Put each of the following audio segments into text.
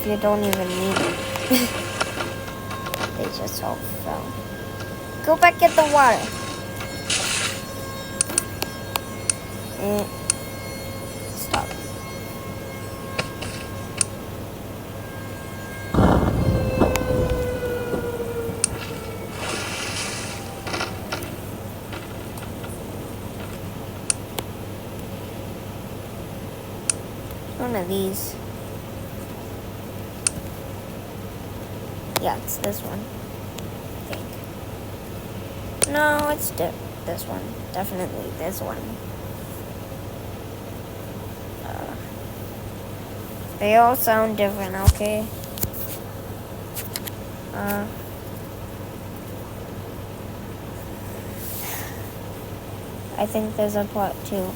You don't even need it. They just all fell. Go back in the water. Stop. One of these. Yeah, it's this one. I think. No, it's this one. Definitely this one. They all sound different, okay? I think there's a part 2.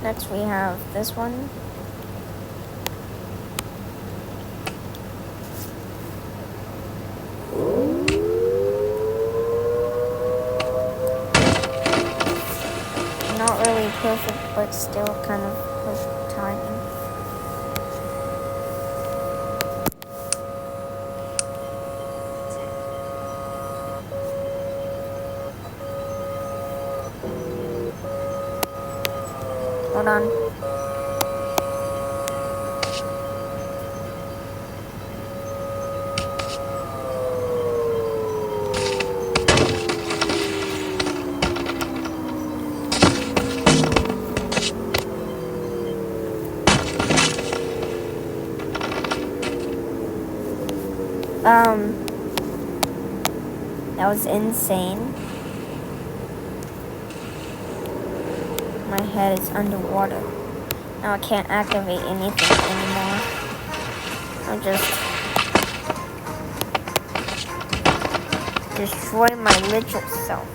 Next we have this one. Not really perfect, but still kind of perfect timing. Hold on. That was insane. My head is underwater. Now I can't activate anything anymore. I'll just destroy my literal self.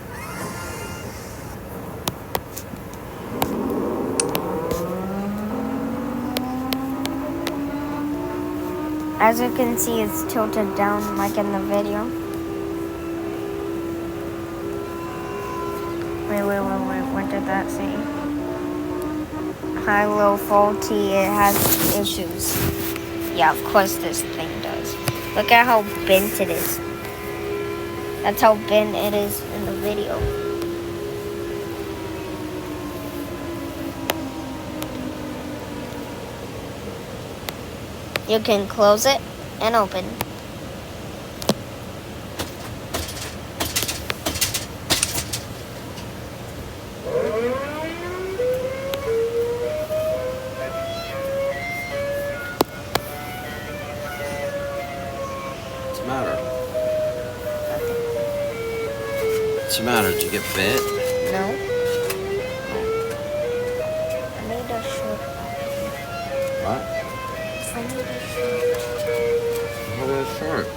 As you can see, it's tilted down like in the video. Wait, what did that say? High, low, faulty, it has issues. Yeah, of course this thing does. Look at how bent it is. That's how bent it is in the video. You can close it and open. What's the matter? What's the matter? Did you get bit? No. I need a shirt. What? I need a shirt. What is a shirt?